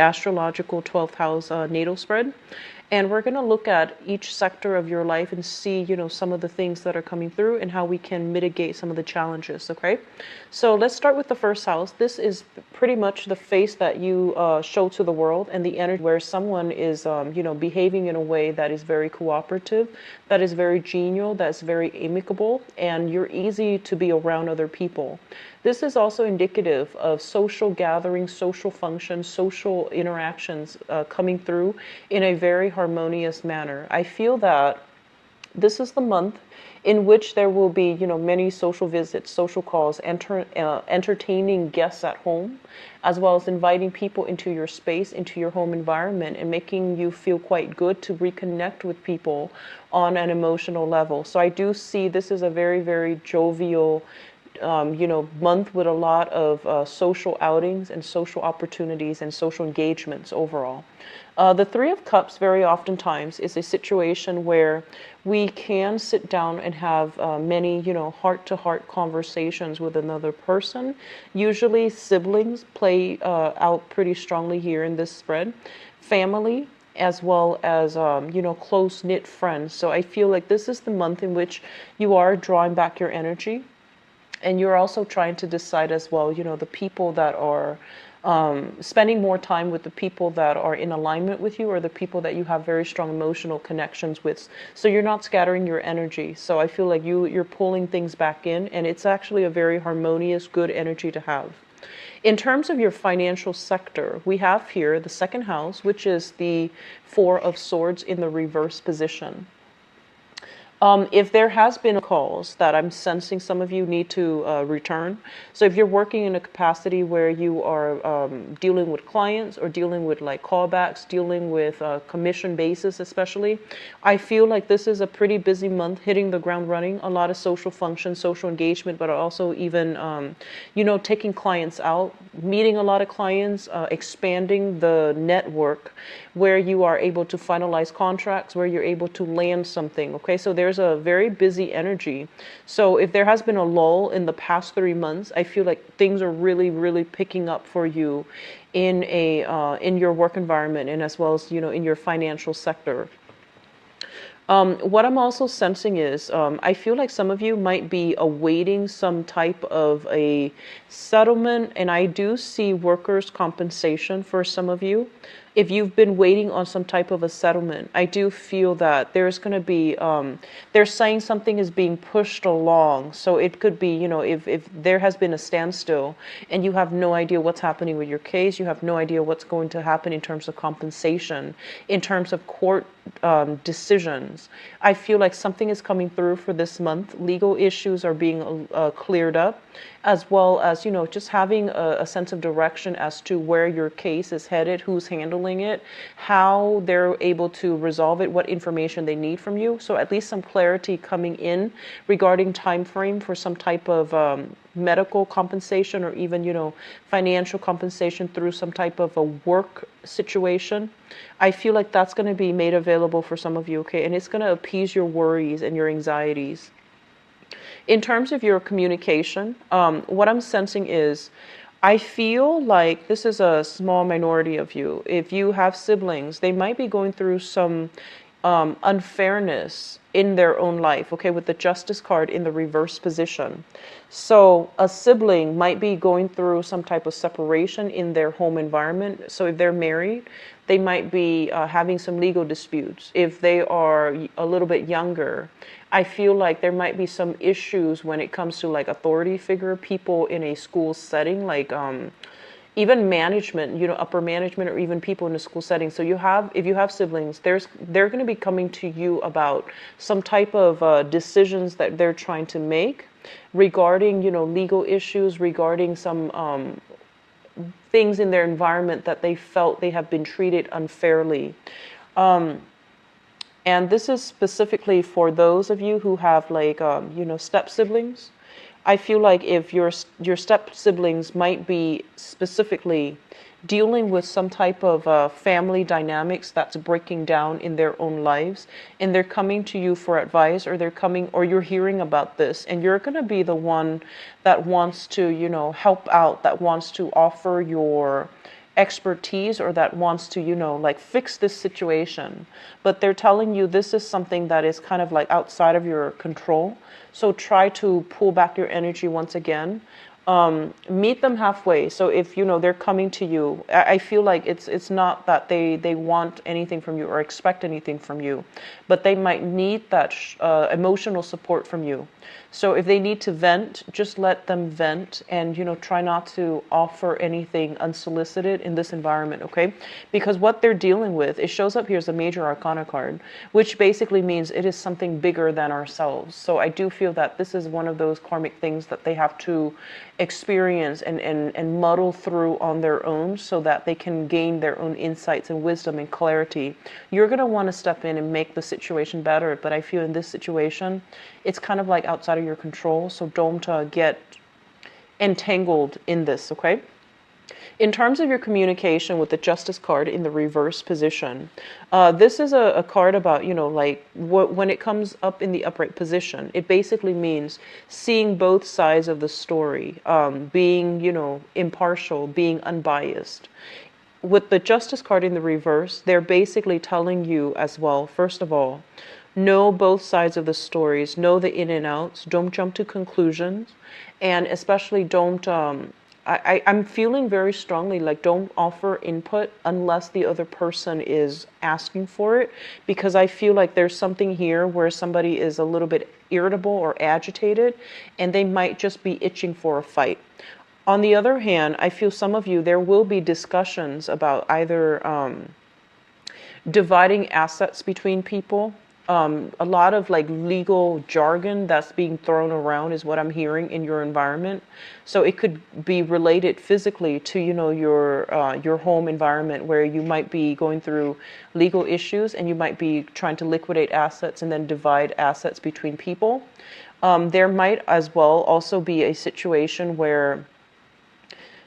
astrological 12th house natal spread. And we're going to look at each sector of your life and see, some of the things that are coming through and how we can mitigate some of the challenges, okay? So let's start with the first house. This is pretty much the face that you show to the world, and the energy where someone is, behaving in a way that is very cooperative, that is very genial, that's very amicable, and you're easy to be around other people. This is also indicative of social gatherings, social functions, social interactions coming through in a very harmonious manner. I feel that this is the month in which there will be, many social visits, social calls, entertaining guests at home, as well as inviting people into your space, into your home environment, and making you feel quite good to reconnect with people on an emotional level. So I do see this is a very, very jovial month with a lot of social outings and social opportunities and social engagements overall. The Three of Cups very oftentimes is a situation where we can sit down and have many, heart-to-heart conversations with another person. Usually siblings play out pretty strongly here in this spread. Family, as well as, close-knit friends. So I feel like this is the month in which you are drawing back your energy. And you're also trying to decide as well, the people that are spending more time with the people that are in alignment with you, or the people that you have very strong emotional connections with. So you're not scattering your energy. So I feel like you're pulling things back in, and it's actually a very harmonious, good energy to have. In terms of your financial sector, we have here the second house, which is the Four of Swords in the reverse position. If there has been calls that I'm sensing some of you need to return. So if you're working in a capacity where you are dealing with clients or dealing with like callbacks, dealing with commission basis especially, I feel like this is a pretty busy month, hitting the ground running, a lot of social functions, social engagement, but also even, taking clients out, meeting a lot of clients, expanding the network where you are able to finalize contracts, where you're able to land something, okay? So there's a very busy energy. So if there has been a lull in the past 3 months, I feel like things are really, really picking up for you in your work environment, and as well as, in your financial sector. What I'm also sensing is, I feel like some of you might be awaiting some type of a settlement, and I do see workers' compensation for some of you. If you've been waiting on some type of a settlement, I do feel that there's going to be, they're saying something is being pushed along. So it could be, if there has been a standstill and you have no idea what's happening with your case, you have no idea what's going to happen in terms of compensation, in terms of court decisions. I feel like something is coming through for this month. Legal issues are being cleared up, as well as, just having a sense of direction as to where your case is headed, who's handling it, how they're able to resolve it, what information they need from you. So at least some clarity coming in regarding time frame for some type of medical compensation, or even, financial compensation through some type of a work situation. I feel like that's going to be made available for some of you, okay? And it's going to appease your worries and your anxieties. In terms of your communication, what I'm sensing is, I feel like this is a small minority of you. If you have siblings, they might be going through some unfairness in their own life, okay, with the Justice card in the reverse position. So a sibling might be going through some type of separation in their home environment. So if they're married, they might be having some legal disputes. If they are a little bit younger, I feel like there might be some issues when it comes to like authority figure people in a school setting, like even management, upper management, or even people in a school setting. So if you have siblings, they're going to be coming to you about some type of decisions that they're trying to make regarding, legal issues, regarding some things in their environment that they felt they have been treated unfairly. And this is specifically for those of you who have like, step siblings. I feel like if your step siblings might be specifically dealing with some type of family dynamics that's breaking down in their own lives, and they're coming to you for advice, or you're hearing about this, and you're going to be the one that wants to, help out, that wants to offer your expertise or that wants to, like fix this situation. But they're telling you this is something that is kind of like outside of your control. So try to pull back your energy once again. Meet them halfway. So if they're coming to you, I feel like it's not that they want anything from you or expect anything from you, but they might need that emotional support from you. So if they need to vent, just let them vent, and try not to offer anything unsolicited in this environment, okay? Because what they're dealing with, it shows up here as a major arcana card, which basically means it is something bigger than ourselves. So I do feel that this is one of those karmic things that they have to experience and muddle through on their own, so that they can gain their own insights and wisdom and clarity. You're going to want to step in and make the situation better, but I feel in this situation it's kind of like outside of your control, so don't get entangled in this, okay? In terms of your communication with the Justice card in the reverse position, this is a card about, like when it comes up in the upright position, it basically means seeing both sides of the story, being, impartial, being unbiased. With the Justice card in the reverse, they're basically telling you as well, first of all, know both sides of the stories, know the in and outs, don't jump to conclusions, and especially don't, I'm feeling very strongly like don't offer input unless the other person is asking for it, because I feel like there's something here where somebody is a little bit irritable or agitated, and they might just be itching for a fight. On the other hand, I feel some of you, there will be discussions about either dividing assets between people. A lot of like legal jargon that's being thrown around is what I'm hearing in your environment. So it could be related physically to, your home environment, where you might be going through legal issues and you might be trying to liquidate assets and then divide assets between people. There might as well also be a situation where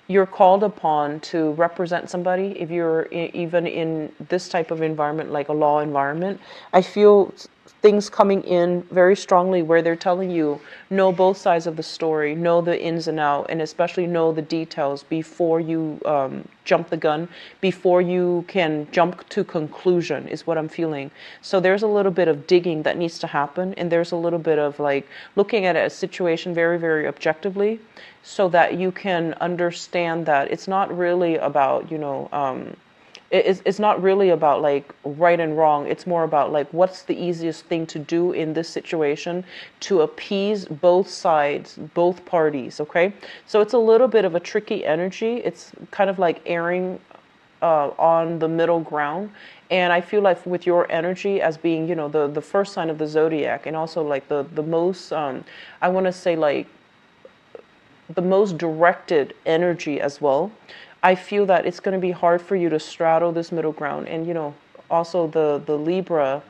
you're called upon to represent somebody. If you're even in this type of environment, like a law environment, I feel things coming in very strongly where they're telling you, know both sides of the story, know the ins and out, and especially know the details before you jump the gun, before you can jump to conclusion, is what I'm feeling. So there's a little bit of digging that needs to happen, and there's a little bit of like looking at a situation very, very objectively, so that you can understand that it's not really about, it's not really about like right and wrong. It's more about like what's the easiest thing to do in this situation to appease both sides, both parties, okay? So it's a little bit of a tricky energy. It's kind of like erring on the middle ground. And I feel like with your energy as being, the first sign of the zodiac, and also like the most, I want to say like the most directed energy as well, I feel that it's going to be hard for you to straddle this middle ground. And, also the Libra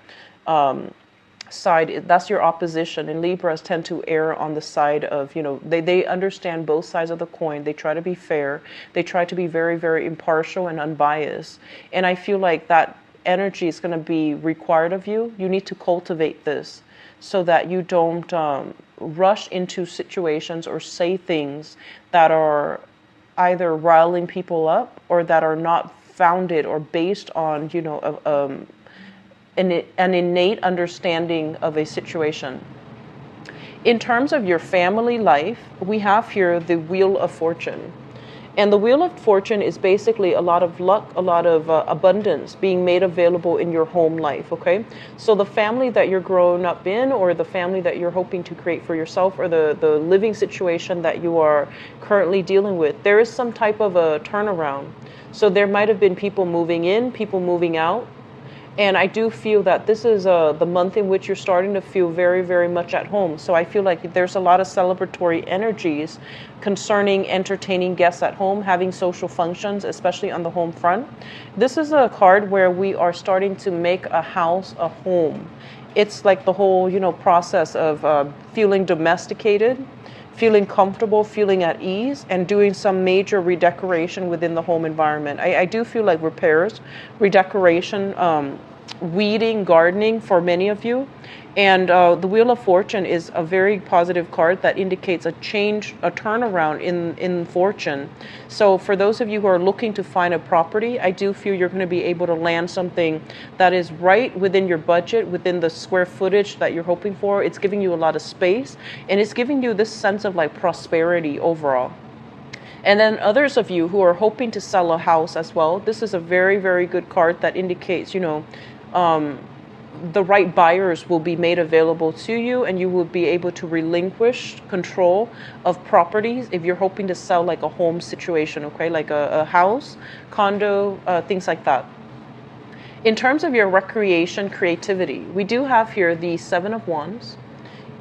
side, that's your opposition. And Libras tend to err on the side of, they understand both sides of the coin. They try to be fair. They try to be very, very impartial and unbiased. And I feel like that energy is going to be required of you. You need to cultivate this so that you don't rush into situations or say things that are either riling people up or that are not founded or based on, an innate understanding of a situation. In terms of your family life, we have here the Wheel of Fortune. And the Wheel of Fortune is basically a lot of luck, a lot of abundance being made available in your home life, okay? So the family that you're growing up in, or the family that you're hoping to create for yourself, or the living situation that you are currently dealing with, there is some type of a turnaround. So there might have been people moving in, people moving out. And I do feel that this is the month in which you're starting to feel very, very much at home. So I feel like there's a lot of celebratory energies concerning entertaining guests at home, having social functions, especially on the home front. This is a card where we are starting to make a house a home. It's like the whole, process of feeling domesticated, feeling comfortable, feeling at ease, and doing some major redecoration within the home environment. I do feel like repairs, redecoration, weeding, gardening for many of you. And the Wheel of Fortune is a very positive card that indicates a change, a turnaround in fortune. So for those of you who are looking to find a property, I do feel you're going to be able to land something that is right within your budget, within the square footage that you're hoping for. It's giving you a lot of space, and it's giving you this sense of like prosperity overall. And then others of you who are hoping to sell a house as well, this is a very, very good card that indicates, the right buyers will be made available to you, and you will be able to relinquish control of properties if you're hoping to sell like a home situation, okay, like a house, condo, things like that. In terms of your recreation, creativity, we do have here the Seven of Wands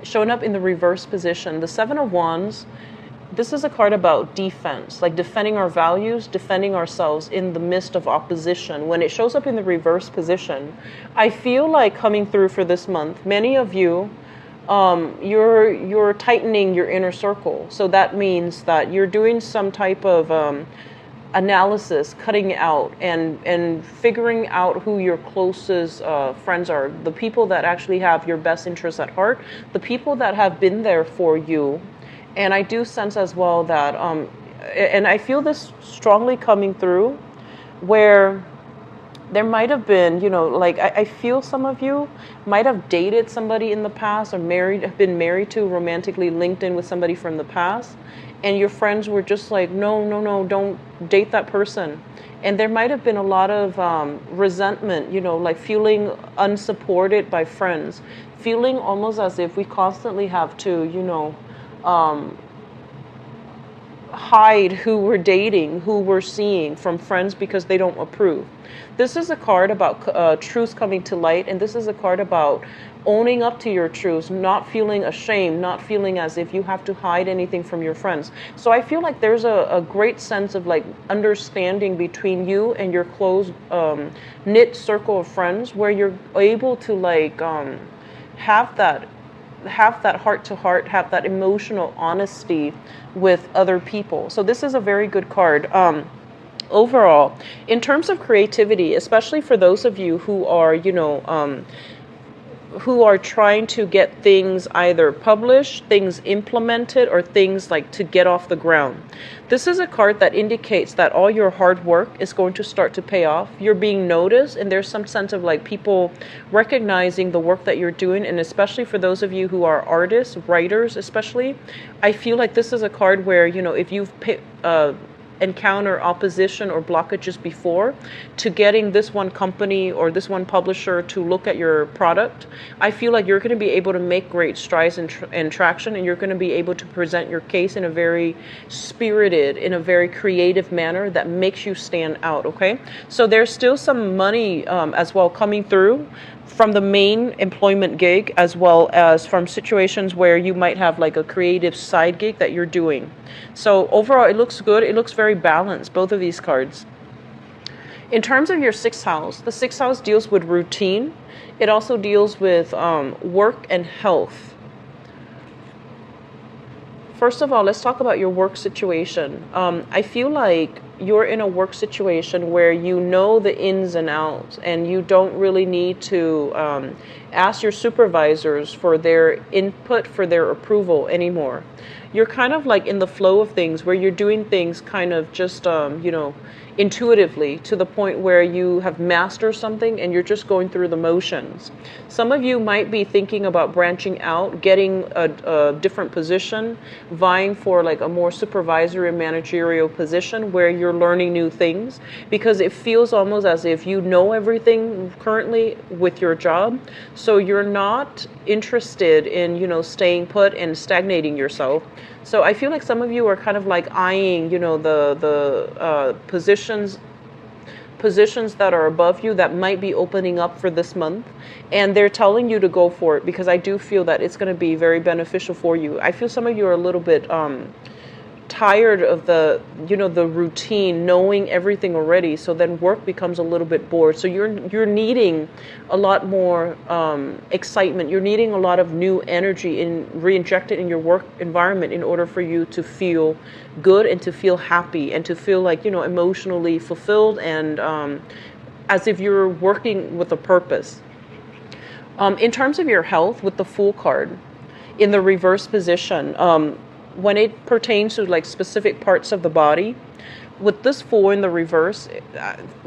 showing up in the reverse position. The Seven of Wands, this is a card about defense, like defending our values, defending ourselves in the midst of opposition. When it shows up in the reverse position, I feel like coming through for this month, many of you, you're tightening your inner circle. So that means that you're doing some type of analysis, cutting out and figuring out who your closest friends are, the people that actually have your best interests at heart, the people that have been there for you. And I do sense as well that, and I feel this strongly coming through, where there might have been, like I feel some of you might have dated somebody in the past or have been married to, romantically linked in with somebody from the past. And your friends were just like, no, don't date that person. And there might have been a lot of resentment, like feeling unsupported by friends, feeling almost as if we constantly have to, hide who we're dating, who we're seeing from friends because they don't approve. This is a card about truths coming to light, and this is a card about owning up to your truths, not feeling ashamed, not feeling as if you have to hide anything from your friends. So I feel like there's a great sense of like understanding between you and your close knit circle of friends, where you're able to like have that heart to heart, have that emotional honesty with other people. So this is a very good card. Overall, in terms of creativity, especially for those of you who are, who are trying to get things either published, things implemented, or things like to get off the ground. This is a card that indicates that all your hard work is going to start to pay off. You're being noticed, and there's some sense of like people recognizing the work that you're doing. And especially for those of you who are artists, writers especially, I feel like this is a card where, if you've encounter opposition or blockages before to getting this one company or this one publisher to look at your product, I feel like you're going to be able to make great strides and traction, and you're going to be able to present your case in a very spirited, in a very creative manner that makes you stand out, okay? So there's still some money as well coming through from the main employment gig, as well as from situations where you might have like a creative side gig that you're doing. So overall, it looks good. It looks very balanced, both of these cards. In terms of your sixth house, the sixth house deals with routine. It also deals with work and health. First of all, let's talk about your work situation. I feel like you're in a work situation where you know the ins and outs, and you don't really need to ask your supervisors for their input, for their approval anymore. You're kind of like in the flow of things, where you're doing things kind of just, intuitively, to the point where you have mastered something and you're just going through the motions. Some of you might be thinking about branching out, getting a different position, vying for like a more supervisory and managerial position where you're learning new things, because it feels almost as if you know everything currently with your job. So you're not interested in, staying put and stagnating yourself. So I feel like some of you are kind of like eyeing, the positions that are above you that might be opening up for this month, and they're telling you to go for it, because I do feel that it's going to be very beneficial for you. I feel some of you are a little bit tired of the routine, knowing everything already, so then work becomes a little bit bored. So you're needing a lot more excitement. You're needing a lot of new energy re-injected in your work environment in order for you to feel good and to feel happy and to feel like emotionally fulfilled and as if you're working with a purpose. In terms of your health, with the Fool card in the reverse position, when it pertains to like specific parts of the body, with this Fool in the reverse,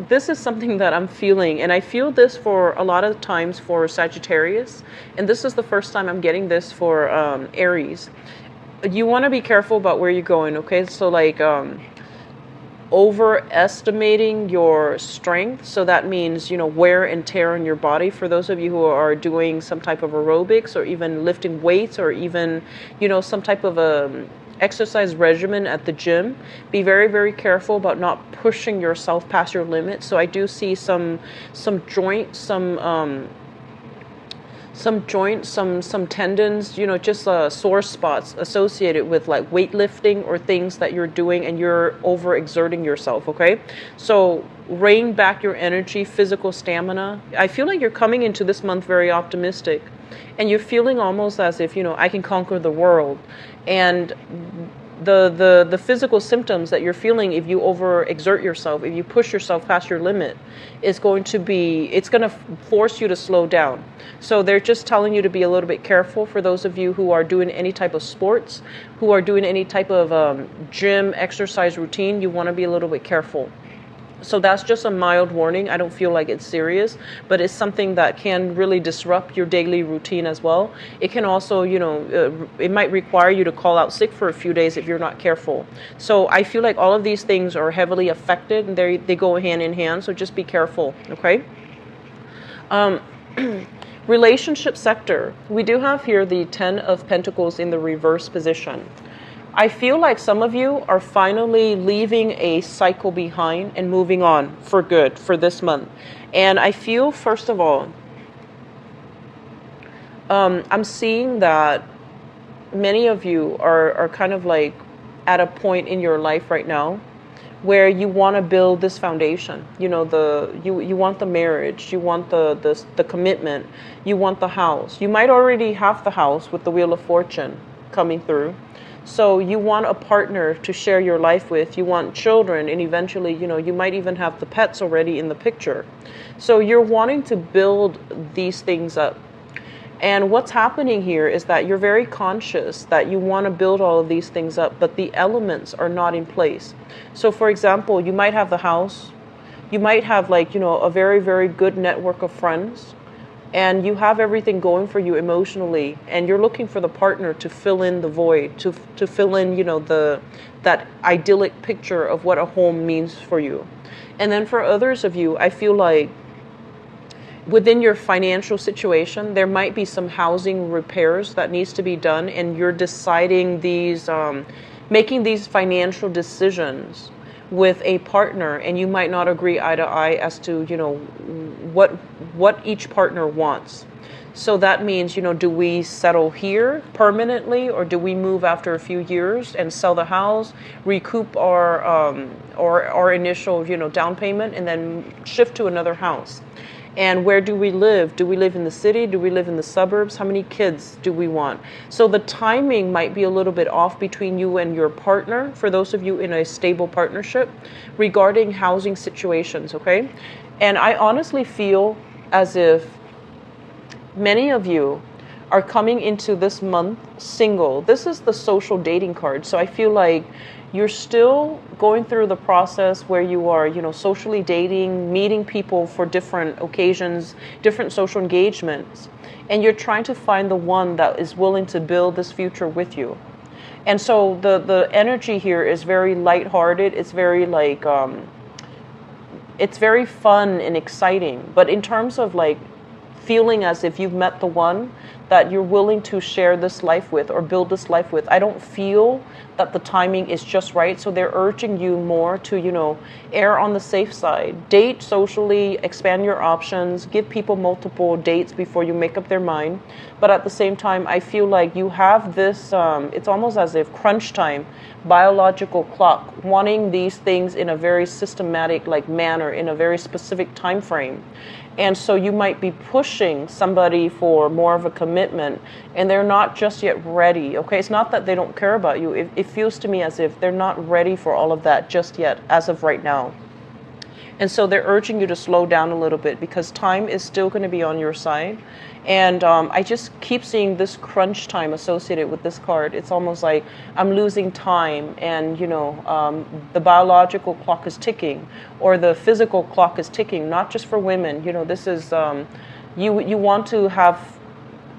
this is something that I'm feeling, and I feel this for a lot of times for Sagittarius, and this is the first time I'm getting this for Aries. You want to be careful about where you're going, okay? So like overestimating your strength. So that means, wear and tear on your body. For those of you who are doing some type of aerobics or even lifting weights or even, some type of a exercise regimen at the gym, be very, very careful about not pushing yourself past your limits. So I do see some joints, some joints, some tendons, just sore spots associated with like weightlifting or things that you're doing and you're overexerting yourself, okay? So rein back your energy, physical stamina. I feel like you're coming into this month very optimistic and you're feeling almost as if, I can conquer the world. And the physical symptoms that you're feeling if you overexert yourself, if you push yourself past your limit, it's going to force you to slow down. So they're just telling you to be a little bit careful. For those of you who are doing any type of sports, who are doing any type of gym exercise routine, you want to be a little bit careful. So that's just a mild warning. I don't feel like it's serious, but it's something that can really disrupt your daily routine as well. It can also, it might require you to call out sick for a few days if you're not careful. So I feel like all of these things are heavily affected and they go hand in hand. So just be careful, okay? Relationship sector. We do have here the 10 of Pentacles in the reverse position. I feel like some of you are finally leaving a cycle behind and moving on for good for this month. And I feel, first of all, I'm seeing that many of you are kind of like at a point in your life right now where you want to build this foundation. You want the marriage, you want the commitment, you want the house. You might already have the house with the Wheel of Fortune coming through. So you want a partner to share your life with, you want children, and eventually, you might even have the pets already in the picture. So you're wanting to build these things up. And what's happening here is that you're very conscious that you want to build all of these things up, but the elements are not in place. So for example, you might have the house, you might have a very, very good network of friends, and you have everything going for you emotionally, and you're looking for the partner to fill in the void, to fill in, that idyllic picture of what a home means for you. And then for others of you, I feel like within your financial situation, there might be some housing repairs that needs to be done, and you're deciding making these financial decisions with a partner, and you might not agree eye to eye as to what each partner wants. So that means, do we settle here permanently, or do we move after a few years and sell the house, recoup our initial down payment, and then shift to another house? And where do we live? Do we live in the city? Do we live in the suburbs? How many kids do we want? So the timing might be a little bit off between you and your partner, for those of you in a stable partnership, regarding housing situations, okay? And I honestly feel as if many of you are coming into this month single. This is the social dating card. So I feel like you're still going through the process where you are, socially dating, meeting people for different occasions, different social engagements, and you're trying to find the one that is willing to build this future with you. And so the energy here is very lighthearted. It's very it's very fun and exciting. But in terms of feeling as if you've met the one that you're willing to share this life with or build this life with, I don't feel that the timing is just right. So they're urging you more to, err on the safe side. Date socially, expand your options, give people multiple dates before you make up their mind. But at the same time, I feel like you have this, it's almost as if crunch time, biological clock, wanting these things in a very systematic manner, in a very specific time frame. And so you might be pushing somebody for more of a commitment, and they're not just yet ready, okay? It's not that they don't care about you. It feels to me as if they're not ready for all of that just yet, as of right now. And so they're urging you to slow down a little bit because time is still going to be on your side. And I just keep seeing this crunch time associated with this card. It's almost like I'm losing time, and the biological clock is ticking, or the physical clock is ticking. Not just for women. This is you want to have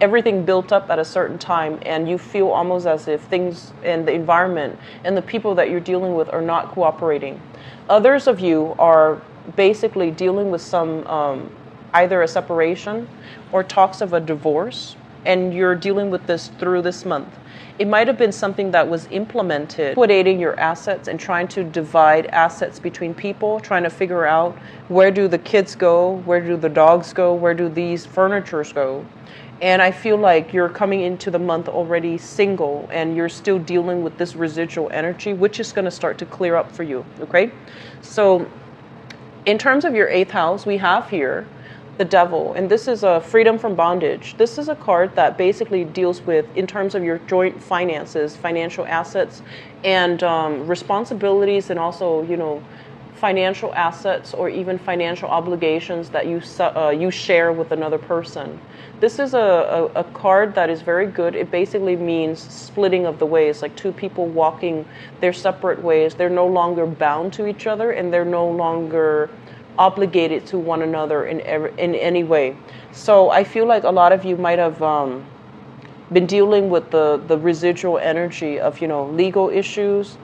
everything built up at a certain time, and you feel almost as if things and the environment and the people that you're dealing with are not cooperating. Others of you are basically dealing with some either a separation or talks of a divorce, and you're dealing with this through this month. It might have been something that was implemented, liquidating your assets and trying to divide assets between people, trying to figure out where do the kids go, where do the dogs go, where do these furnitures go. And I feel like you're coming into the month already single, and you're still dealing with this residual energy, which is going to start to clear up for you, okay? So in terms of your 8th house, we have here the Devil, and this is a freedom from bondage. This is a card that basically deals with, in terms of your joint finances, financial assets, and responsibilities, and also, financial assets or even financial obligations that you share with another person. This is a card that is very good. It basically means splitting of the ways, like two people walking their separate ways. They're no longer bound to each other, and they're no longer obligated to one another in any way. So I feel like a lot of you might have been dealing with the residual energy of legal issues,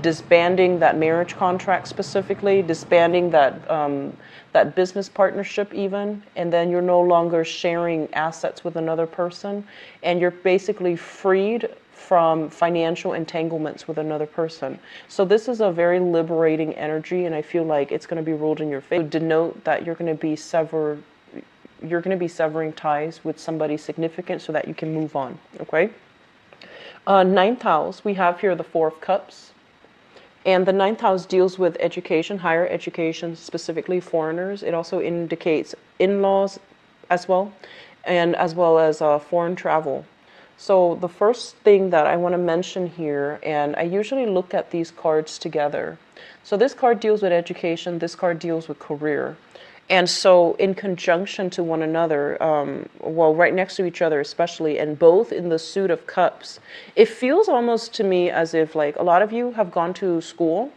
disbanding that marriage contract specifically, disbanding that business partnership even, and then you're no longer sharing assets with another person, and you're basically freed from financial entanglements with another person. So this is a very liberating energy, and I feel like it's going to be ruled in your favor. To denote that you're going to be severing ties with somebody significant so that you can move on, okay? 9th house, we have here the 4 of Cups. And the 9th house deals with education, higher education, specifically foreigners. It also indicates in-laws as well, and as well as foreign travel. So the first thing that I want to mention here, and I usually look at these cards together. So this card deals with education, this card deals with career. And so in conjunction to one another, right next to each other especially, and both in the suit of cups, it feels almost to me as if like a lot of you have gone to school,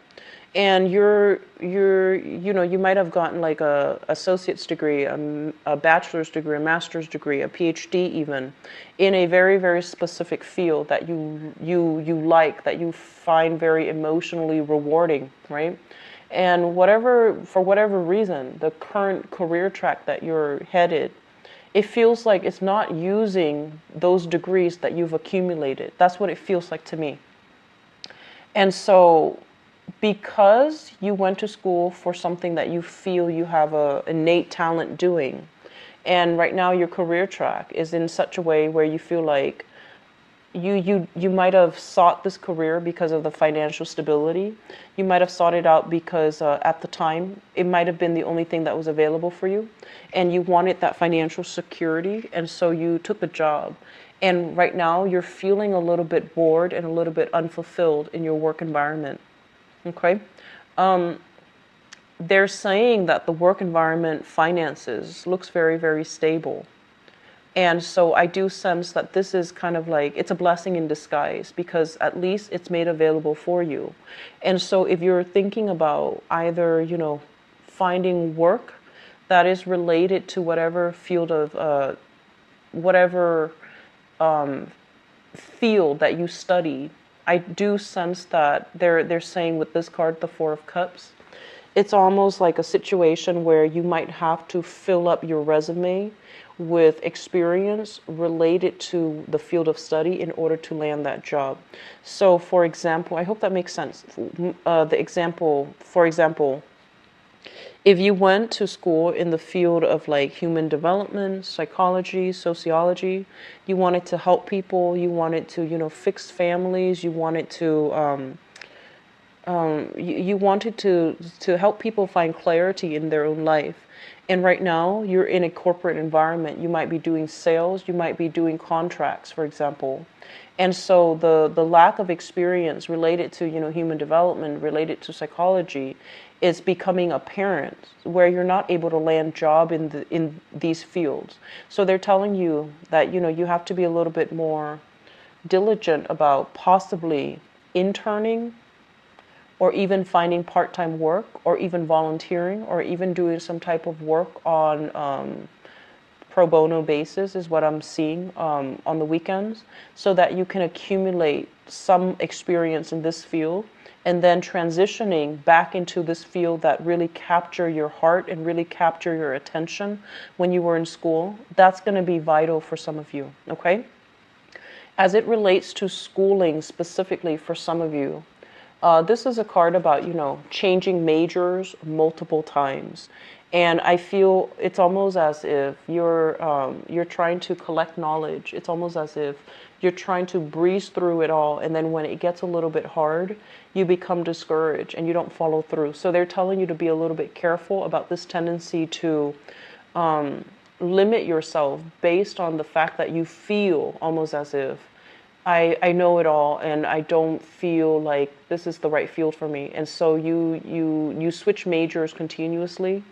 and you might have gotten like a associate's degree, a bachelor's degree, a master's degree, a PhD even, in a very, very specific field that you like, that you find very emotionally rewarding, right? And for whatever reason, the current career track that you're headed, it feels like it's not using those degrees that you've accumulated. That's what it feels like to me. And so because you went to school for something that you feel you have a innate talent doing, and right now your career track is in such a way where you feel like you might have sought this career because of the financial stability. You might have sought it out because at the time it might have been the only thing that was available for you, and you wanted that financial security, and so you took the job. And right now you're feeling a little bit bored and a little bit unfulfilled in your work environment. Okay? They're saying that the work environment finances looks very, very stable. And so I do sense that this is kind of like, it's a blessing in disguise, because at least it's made available for you. And so if you're thinking about either, finding work that is related to whatever field of, whatever field that you study, I do sense that they're saying with this card, the 4 of Cups, it's almost like a situation where you might have to fill up your resume with experience related to the field of study in order to land that job. So, for example, I hope that makes sense. For example, if you went to school in the field of like human development, psychology, sociology, you wanted to help people, you wanted to, fix families, you wanted to you wanted to help people find clarity in their own life. And right now you're in a corporate environment. You might be doing sales, you might be doing contracts, for example. And so the lack of experience related to, human development, related to psychology, is becoming apparent, where you're not able to land job in these fields. So they're telling you that, you have to be a little bit more diligent about possibly interning, or even finding part-time work, or even volunteering, or even doing some type of work on pro bono basis, is what I'm seeing on the weekends, so that you can accumulate some experience in this field, and then transitioning back into this field that really capture your heart and really capture your attention when you were in school. That's going to be vital for some of you, okay? As it relates to schooling specifically for some of you, this is a card about, changing majors multiple times. And I feel it's almost as if you're trying to collect knowledge. It's almost as if you're trying to breeze through it all. And then when it gets a little bit hard, you become discouraged and you don't follow through. So they're telling you to be a little bit careful about this tendency to limit yourself based on the fact that you feel almost as if I know it all and I don't feel like this is the right field for me. And so you switch majors continuously.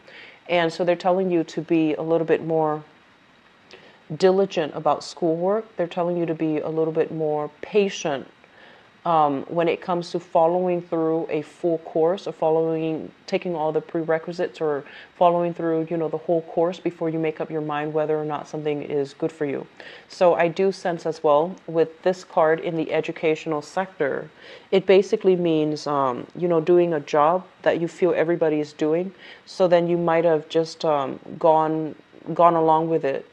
And so they're telling you to be a little bit more diligent about schoolwork. They're telling you to be a little bit more patient when it comes to following through a full course, or taking all the prerequisites, or following through, the whole course before you make up your mind whether or not something is good for you. So I do sense as well with this card in the educational sector, it basically means, doing a job that you feel everybody is doing. So then you might have just gone along with it.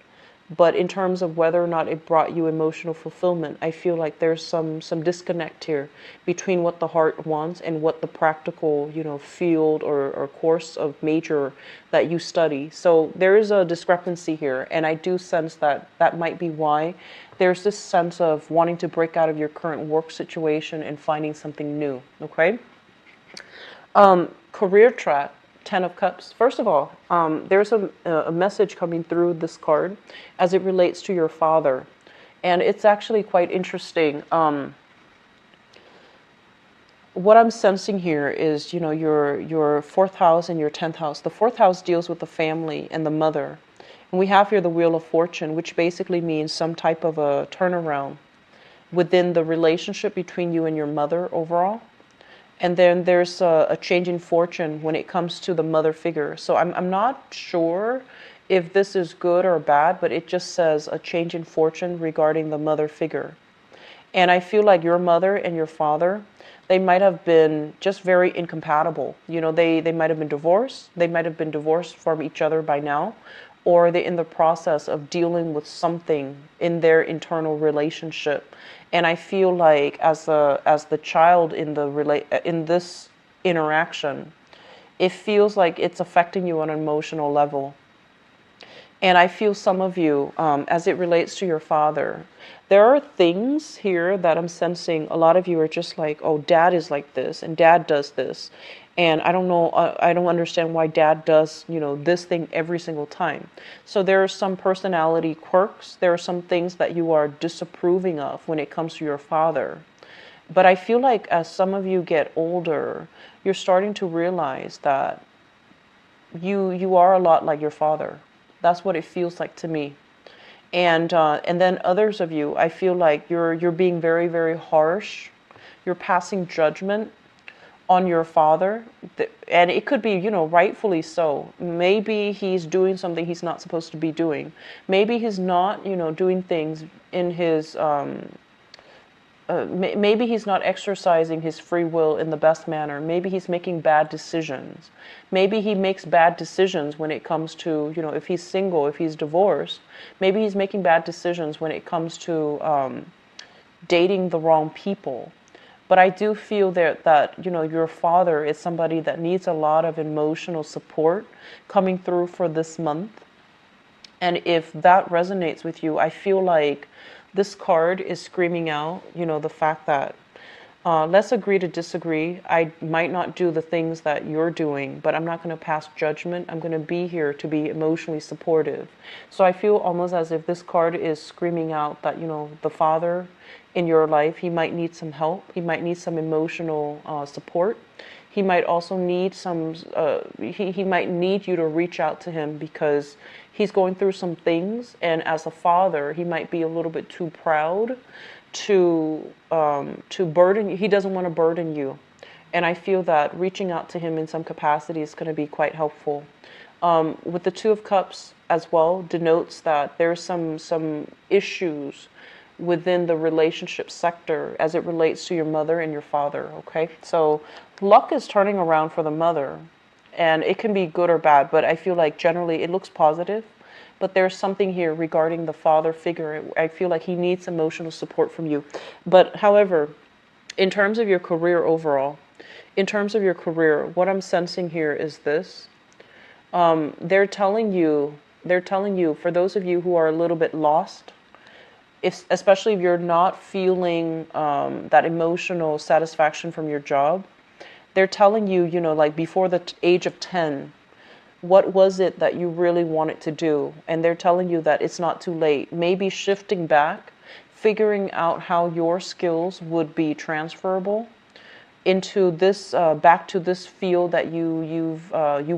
But in terms of whether or not it brought you emotional fulfillment, I feel like there's some disconnect here between what the heart wants and what the practical, field or course of major that you study. So there is a discrepancy here, and I do sense that that might be why there's this sense of wanting to break out of your current work situation and finding something new, okay? Career track. 10 of Cups. First of all, there's a message coming through this card as it relates to your father. And it's actually quite interesting. What I'm sensing here is, your 4th house and your 10th house. The 4th house deals with the family and the mother. And we have here the Wheel of Fortune, which basically means some type of a turnaround within the relationship between you and your mother overall. And then there's a change in fortune when it comes to the mother figure. So I'm not sure if this is good or bad, but it just says a change in fortune regarding the mother figure. And I feel like your mother and your father, they might have been just very incompatible. They might have been divorced. They might have been divorced from each other by now, or they're in the process of dealing with something in their internal relationship. And I feel like as the child in this interaction, it feels like it's affecting you on an emotional level. And I feel some of you, as it relates to your father, there are things here that I'm sensing a lot of you are just like, oh, dad is like this and dad does this. And I don't know, I don't understand why dad does, this thing every single time. So there are some personality quirks. There are some things that you are disapproving of when it comes to your father. But I feel like as some of you get older, you're starting to realize that you are a lot like your father. That's what it feels like to me. And then others of you, I feel like you're being very, very harsh. You're passing judgment on your father, and it could be, rightfully so. Maybe he's doing something he's not supposed to be doing. Maybe he's not, doing things in his, maybe he's not exercising his free will in the best manner. Maybe he's making bad decisions. Maybe he makes bad decisions when it comes to, if he's single, if he's divorced. Maybe he's making bad decisions when it comes to dating the wrong people. But I do feel that your father is somebody that needs a lot of emotional support coming through for this month. And if that resonates with you, I feel like this card is screaming out, the fact that let's agree to disagree. I might not do the things that you're doing, but I'm not going to pass judgment. I'm going to be here to be emotionally supportive. So I feel almost as if this card is screaming out that, the father in your life, he might need some help. He might need some emotional support. he might also need he might need you to reach out to him because he's going through some things, and as a father he might be a little bit too proud to burden you. He doesn't want to burden you, and I feel that reaching out to him in some capacity is going to be quite helpful. With the Two of Cups as well denotes that there's some issues within the relationship sector as it relates to your mother and your father, okay? So luck is turning around for the mother, and it can be good or bad, but I feel like generally it looks positive. But there's something here regarding the father figure. I feel like he needs emotional support from you. But however, in terms of your career overall, in terms of your career, what I'm sensing here is this. They're telling you, for those of you who are a little bit lost, especially if you're not feeling that emotional satisfaction from your job, they're telling you, like before the age of 10, what was it that you really wanted to do? And they're telling you that it's not too late. Maybe shifting back, figuring out how your skills would be transferable into this, back to this field that you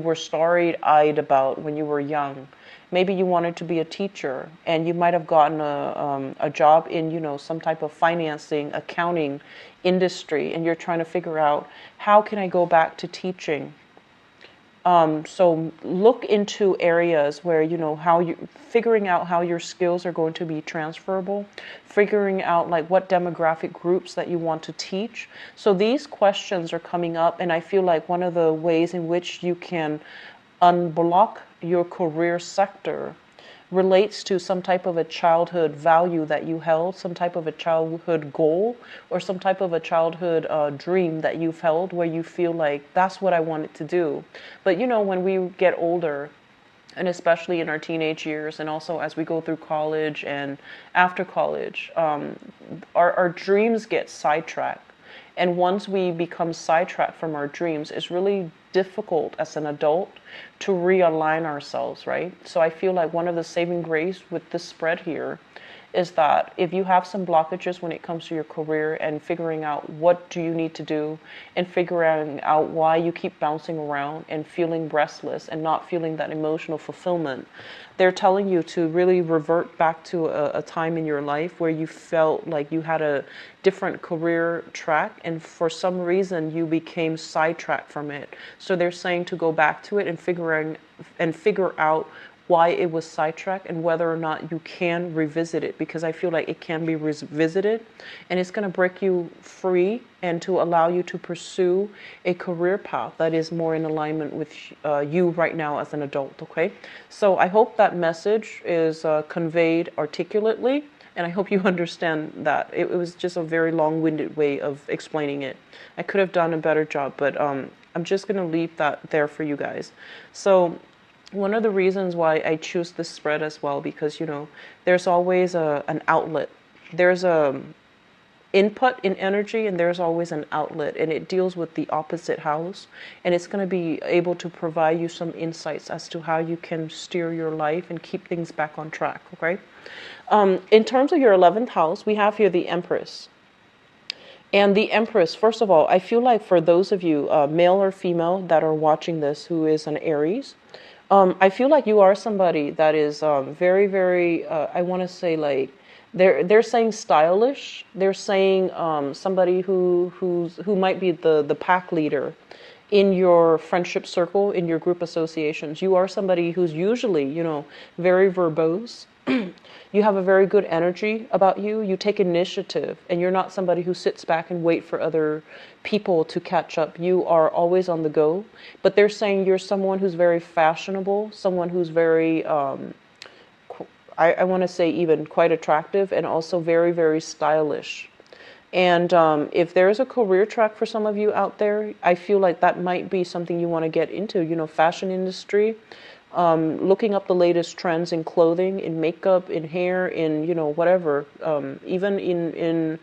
were starry-eyed about when you were young. Maybe you wanted to be a teacher, and you might have gotten a job in, some type of financing, accounting industry, and you're trying to figure out, how can I go back to teaching? So look into areas where, figuring out how your skills are going to be transferable, figuring out like what demographic groups that you want to teach. So these questions are coming up, and I feel like one of the ways in which you can unblock your career sector relates to some type of a childhood value that you held, some type of a childhood goal, or some type of a childhood dream that you've held where you feel like that's what I wanted to do. But when we get older, and especially in our teenage years, and also as we go through college and after college, our dreams get sidetracked. And once we become sidetracked from our dreams, it's really difficult as an adult to realign ourselves, right? So I feel like one of the saving grace with this spread here is that if you have some blockages when it comes to your career and figuring out what do you need to do and figuring out why you keep bouncing around and feeling restless and not feeling that emotional fulfillment, they're telling you to really revert back to a time in your life where you felt like you had a different career track, and for some reason you became sidetracked from it. So they're saying to go back to it and figure out why it was sidetracked and whether or not you can revisit it, because I feel like it can be revisited, and it's going to break you free and to allow you to pursue a career path that is more in alignment with you right now as an adult, okay? So I hope that message is conveyed articulately, and I hope you understand that. It was just a very long-winded way of explaining it. I could have done a better job, but I'm just going to leave that there for you guys. So one of the reasons why I choose this spread as well, because there's always an outlet. There's a input in energy, and there's always an outlet, and it deals with the opposite house, and it's going to be able to provide you some insights as to how you can steer your life and keep things back on track. Okay. In terms of your 11th house, we have here the Empress. And the Empress, first of all, I feel like for those of you, male or female, that are watching this who is an Aries, I feel like you are somebody that is very, very, I want to say like, they're saying stylish. They're saying somebody who might be the pack leader in your friendship circle, in your group associations. You are somebody who's usually, very verbose. You have a very good energy about you. You take initiative, and you're not somebody who sits back and wait for other people to catch up. You are always on the go. But they're saying you're someone who's very fashionable, someone who's very, I want to say even quite attractive, and also very, very stylish. And if there's a career track for some of you out there, I feel like that might be something you want to get into, fashion industry. Looking up the latest trends in clothing, in makeup, in hair, in whatever, even in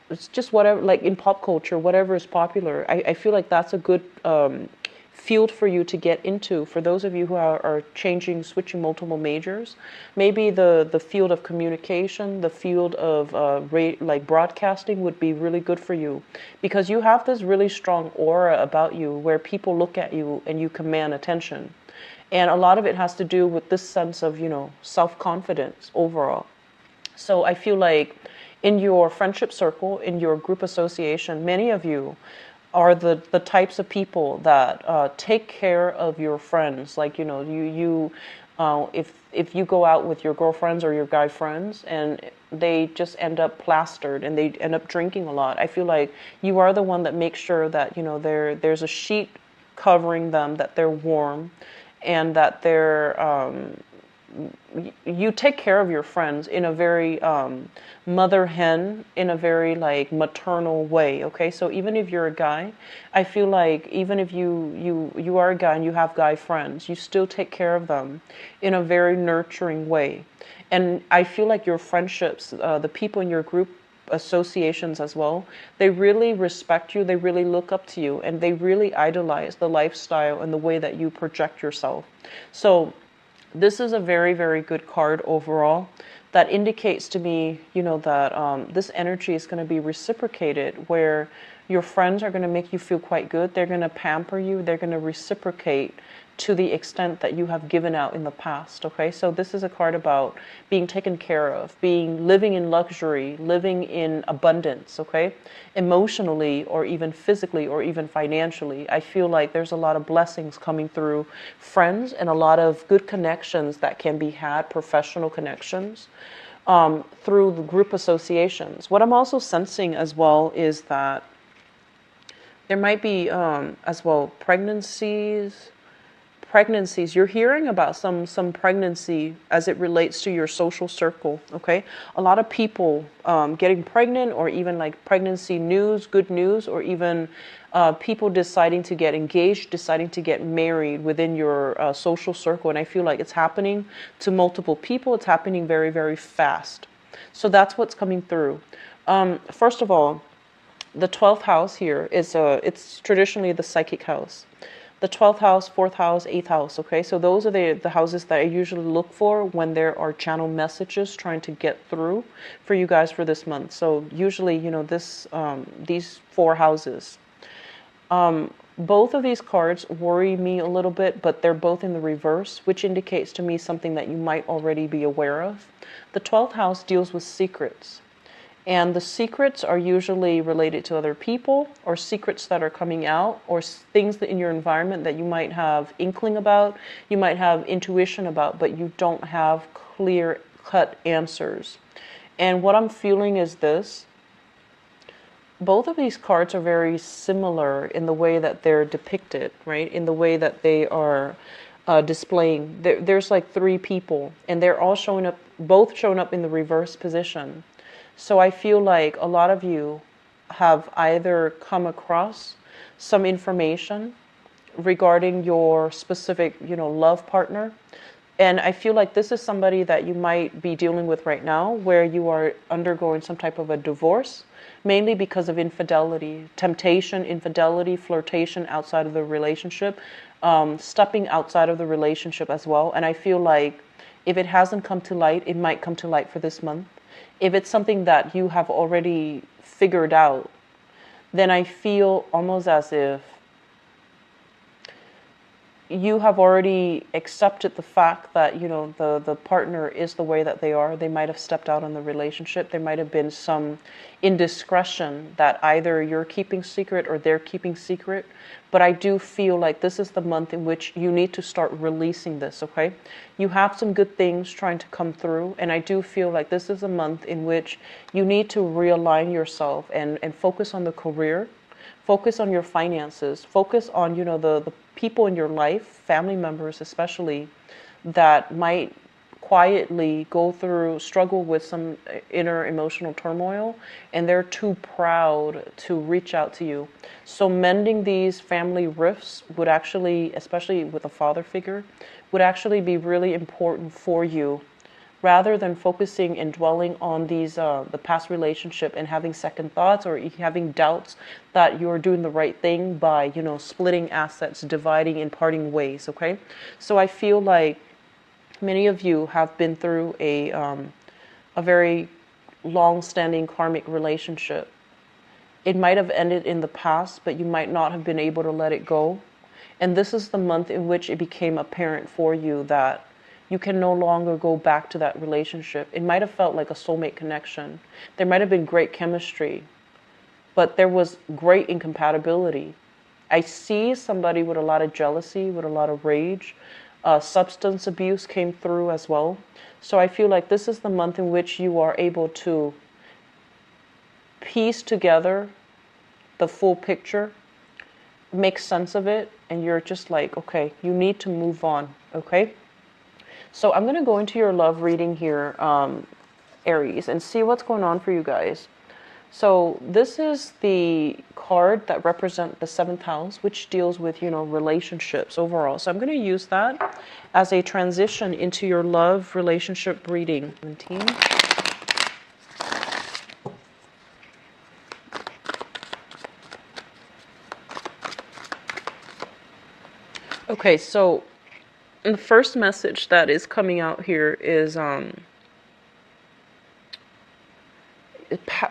it's just whatever, like in pop culture, whatever is popular. I feel like that's a good field for you to get into. For those of you who are switching multiple majors, maybe the field of communication, the field of like broadcasting would be really good for you, because you have this really strong aura about you where people look at you and you command attention. And a lot of it has to do with this sense of, self-confidence overall. So I feel like in your friendship circle, in your group association, many of you are the types of people that take care of your friends. Like, if you go out with your girlfriends or your guy friends and they just end up plastered and they end up drinking a lot, I feel like you are the one that makes sure that, there's a sheet covering them, that they're warm, and that you take care of your friends in a very mother hen, in a very like maternal way. Okay, so even if you're a guy, I feel like even if you are a guy and you have guy friends, you still take care of them in a very nurturing way. And I feel like your friendships, the people in your group associations as well, they really respect you, they really look up to you, and they really idolize the lifestyle and the way that you project yourself. So this is a very, very good card overall that indicates to me, that this energy is going to be reciprocated, where your friends are going to make you feel quite good. They're going to pamper you. They're going to reciprocate to the extent that you have given out in the past. Okay, so this is a card about being taken care of, living in luxury, living in abundance. Okay, emotionally or even physically or even financially, I feel like there's a lot of blessings coming through friends and a lot of good connections that can be had, professional connections, through the group associations. What I'm also sensing as well is that there might be as well pregnancies. You're hearing about some pregnancy as it relates to your social circle. Okay, a lot of people getting pregnant, or even like pregnancy news, good news, or even people deciding to get engaged, deciding to get married within your social circle. And I feel like it's happening to multiple people. It's happening very, very fast. So that's what's coming through. First of all, the 12th house here is it's traditionally the psychic house. The 12th house, 4th house, 8th house, okay? So those are the houses that I usually look for when there are channel messages trying to get through for you guys for this month. So usually, these 4 houses. Both of these cards worry me a little bit, but they're both in the reverse, which indicates to me something that you might already be aware of. The 12th house deals with secrets. And the secrets are usually related to other people, or secrets that are coming out, or things that in your environment that you might have inkling about, you might have intuition about, but you don't have clear-cut answers. And what I'm feeling is this. Both of these cards are very similar in the way that they're depicted, right? In the way that they are displaying. There's like 3 people, and they're all both showing up in the reverse position. So I feel like a lot of you have either come across some information regarding your specific, love partner. And I feel like this is somebody that you might be dealing with right now, where you are undergoing some type of a divorce, mainly because of infidelity, temptation, infidelity, flirtation outside of the relationship, stepping outside of the relationship as well. And I feel like if it hasn't come to light, it might come to light for this month. If it's something that you have already figured out, then I feel almost as if you have already accepted the fact that, the partner is the way that they are. They might have stepped out on the relationship. There might have been some indiscretion that either you're keeping secret or they're keeping secret. But I do feel like this is the month in which you need to start releasing this, okay? You have some good things trying to come through, and I do feel like this is a month in which you need to realign yourself and focus on the career, focus on your finances, focus on, the people in your life, family members especially, that might quietly struggle with some inner emotional turmoil, and they're too proud to reach out to you. So mending these family rifts would actually, especially with a father figure, would actually be really important for you rather than focusing and dwelling on these the past relationship and having second thoughts or having doubts that you're doing the right thing by, you know, splitting assets, dividing and parting ways. Okay, so I feel like many of you have been through a very long-standing karmic relationship. It might have ended in the past, but you might not have been able to let it go. And this is the month in which it became apparent for you that you can no longer go back to that relationship. It might have felt like a soulmate connection. There might have been great chemistry, but there was great incompatibility. I see somebody with a lot of jealousy, with a lot of rage. Substance abuse came through as well. So I feel like this is the month in which you are able to piece together the full picture, make sense of it, and you're just like, okay, you need to move on. Okay, so I'm going to go into your love reading here, Aries, and see what's going on for you guys. So this is the card that represents the 7th house, which deals with, you know, relationships overall. So I'm going to use that as a transition into your love relationship reading. 17. Okay, so the first message that is coming out here is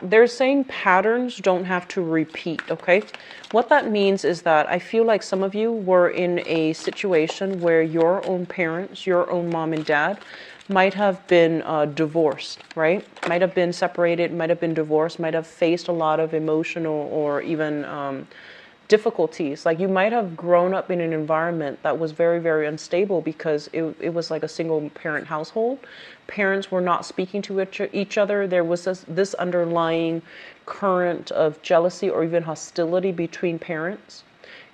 they're saying patterns don't have to repeat. Okay, what that means is that I feel like some of you were in a situation where your own parents, your own mom and dad, might have been divorced, right? Might have been separated, might have been divorced, might have faced a lot of emotional or even difficulties. Like you might have grown up in an environment that was very, very unstable because it was like a single parent household. Parents were not speaking to each other. There was this underlying current of jealousy or even hostility between parents.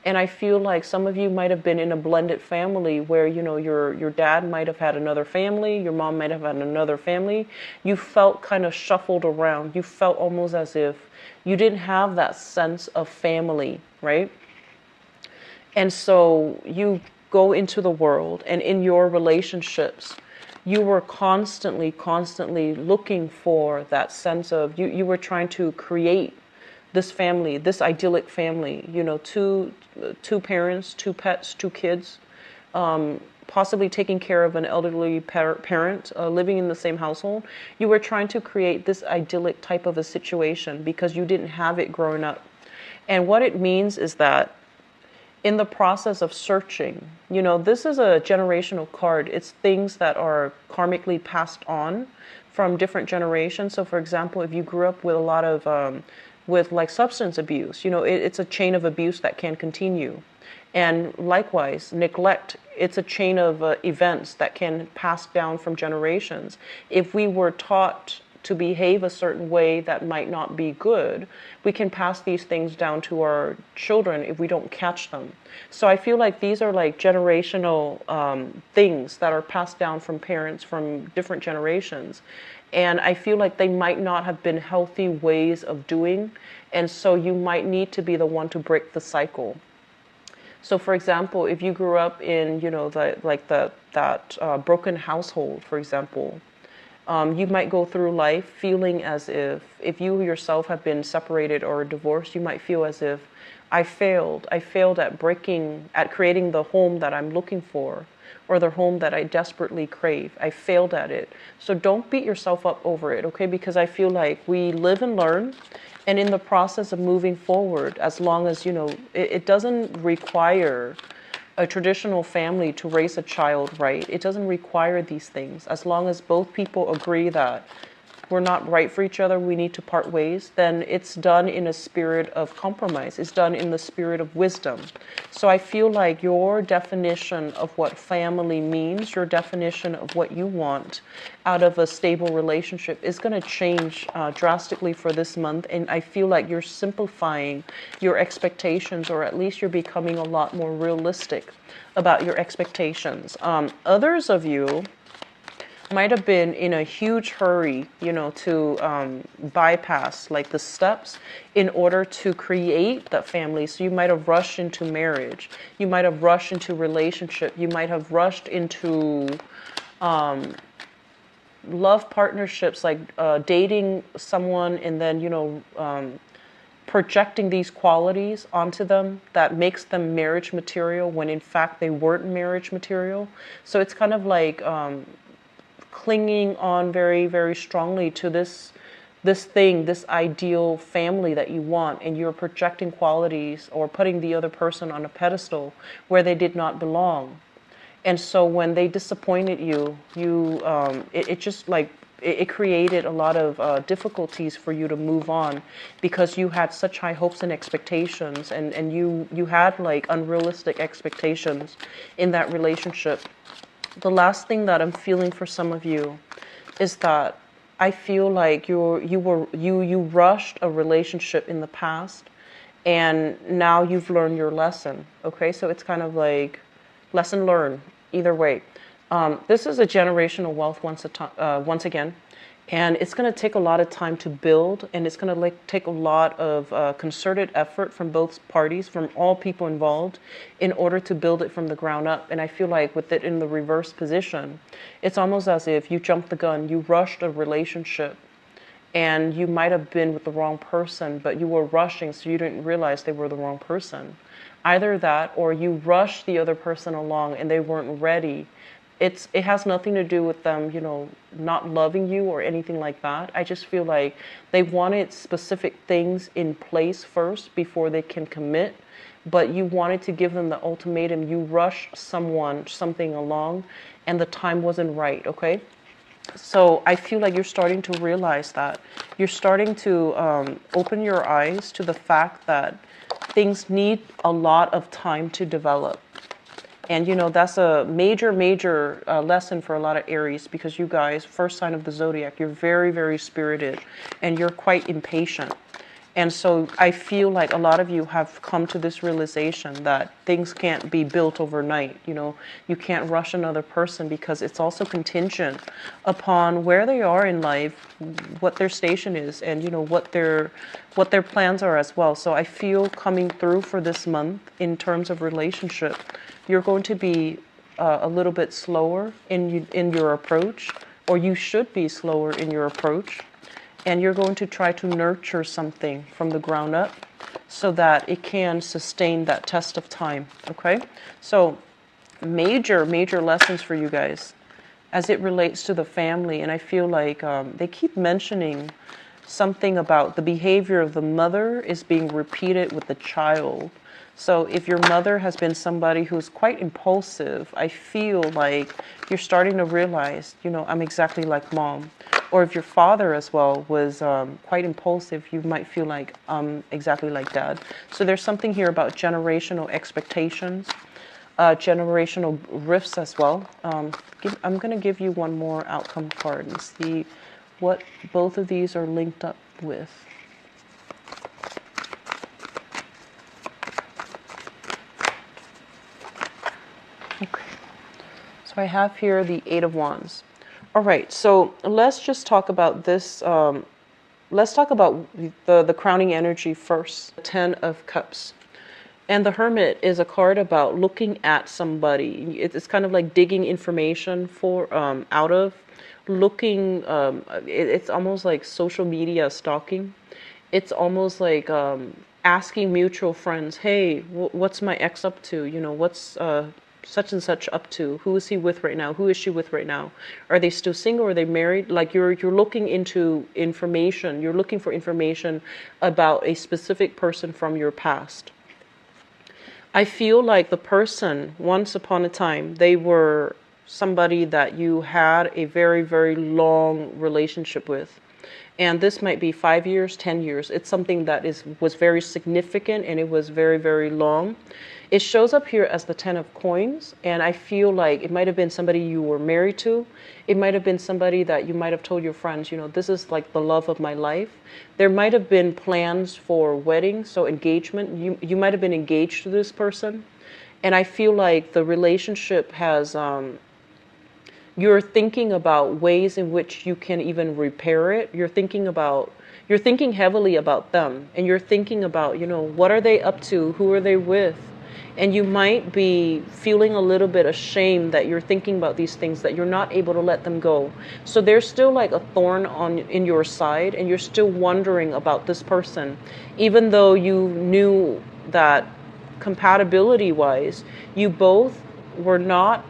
And I feel like some of you might have been in a blended family where, you know, your dad might have had another family, your mom might have had another family. You felt kind of shuffled around. You felt almost as if you didn't have that sense of family, right? And so you go into the world, and in your relationships, you were constantly looking for that sense of, you were trying to create this family, this idyllic family, you know, two parents, two pets, two kids, possibly taking care of an elderly parent, living in the same household. You were trying to create this idyllic type of a situation because you didn't have it growing up. And what it means is that in the process of searching, you know, this is a generational card. It's things that are karmically passed on from different generations. So for example, if you grew up with a lot of with like substance abuse, you know, it's a chain of abuse that can continue. And likewise, neglect, it's a chain of events that can pass down from generations. If we were taught to behave a certain way that might not be good, we can pass these things down to our children if we don't catch them. So I feel like these are like generational things that are passed down from parents from different generations. And I feel like they might not have been healthy ways of doing. And so you might need to be the one to break the cycle. So for example, if you grew up in, you know, that broken household, for example, you might go through life feeling as if you yourself have been separated or divorced, you might feel as if I failed at creating the home that I'm looking for, or the home that I desperately crave. I failed at it. So don't beat yourself up over it, okay? Because I feel like we live and learn, and in the process of moving forward, as long as, you know, it doesn't require a traditional family to raise a child right. It doesn't require these things. As long as both people agree that we're not right for each other, we need to part ways, then it's done in a spirit of compromise. It's done in the spirit of wisdom. So I feel like your definition of what family means, your definition of what you want out of a stable relationship is going to change drastically for this month. And I feel like you're simplifying your expectations, or at least you're becoming a lot more realistic about your expectations. Others of you might have been in a huge hurry, you know, to bypass like the steps in order to create that family. So you might have rushed into marriage. You might have rushed into relationship. You might have rushed into love partnerships, like dating someone and then, projecting these qualities onto them that makes them marriage material when in fact they weren't marriage material. So it's kind of like clinging on very, very strongly to this ideal family that you want, and you're projecting qualities or putting the other person on a pedestal where they did not belong. And so when they disappointed you, it just like it created a lot of difficulties for you to move on, because you had such high hopes and expectations, and you had like unrealistic expectations in that relationship. The last thing that I'm feeling for some of you is that I feel like you rushed a relationship in the past, and now you've learned your lesson. Okay, so it's kind of like lesson learned either way. This is a generational wealth once again, and it's going to take a lot of time to build, and it's going to take a lot of concerted effort from both parties, from all people involved, in order to build it from the ground up. And I feel like with it in the reverse position, it's almost as if you jumped the gun, you rushed a relationship, and you might have been with the wrong person, but you were rushing, so you didn't realize they were the wrong person. Either that, or you rushed the other person along and they weren't ready. It has nothing to do with them, not loving you or anything like that. I just feel like they wanted specific things in place first before they can commit, but you wanted to give them the ultimatum. You rushed something along, and the time wasn't right, okay? So I feel like you're starting to realize that. You're starting to open your eyes to the fact that things need a lot of time to develop. And, that's a major, major lesson for a lot of Aries, because you guys, first sign of the zodiac, you're very, very spirited and you're quite impatient. And so I feel like a lot of you have come to this realization that things can't be built overnight. You can't rush another person, because it's also contingent upon where they are in life, what their station is, and what their plans are as well. So I feel coming through for this month in terms of relationship, you're going to be a little bit slower in your approach, or you should be slower in your approach. And you're going to try to nurture something from the ground up so that it can sustain that test of time, okay? So major, major lessons for you guys as it relates to the family. And I feel like they keep mentioning something about the behavior of the mother is being repeated with the child. So if your mother has been somebody who's quite impulsive, I feel like you're starting to realize, I'm exactly like mom. Or if your father as well was quite impulsive, you might feel like exactly like dad. So there's something here about generational expectations, generational rifts as well. I'm going to give you one more outcome card and see what both of these are linked up with. Okay, so I have here the Eight of Wands. All right, so let's just talk about this. Let's talk about the crowning energy first. Ten of Cups. And the Hermit is a card about looking at somebody. It's kind of like digging information out of, looking, it's almost like social media stalking. It's almost like asking mutual friends, hey, what's my ex up to? What's such and such up to? Who is he with right now? Who is she with right now? Are they still single? Are they married? Like you're looking into information. You're looking for information about a specific person from your past. I feel like the person, once upon a time, they were somebody that you had a very, very long relationship with. And this might be 5 years, 10 years. It's something that was very significant, and it was very, very long. It shows up here as the Ten of Coins, and I feel like it might have been somebody you were married to. It might have been somebody that you might have told your friends, this is like the love of my life. There might have been plans for wedding, so engagement. You might have been engaged to this person. And I feel like the relationship has... you're thinking about ways in which you can even repair it. You're thinking heavily about them, and you're thinking about, what are they up to? Who are they with? And you might be feeling a little bit ashamed that you're thinking about these things, that you're not able to let them go. So there's still like a thorn in your side, and you're still wondering about this person, even though you knew that compatibility wise, you both were not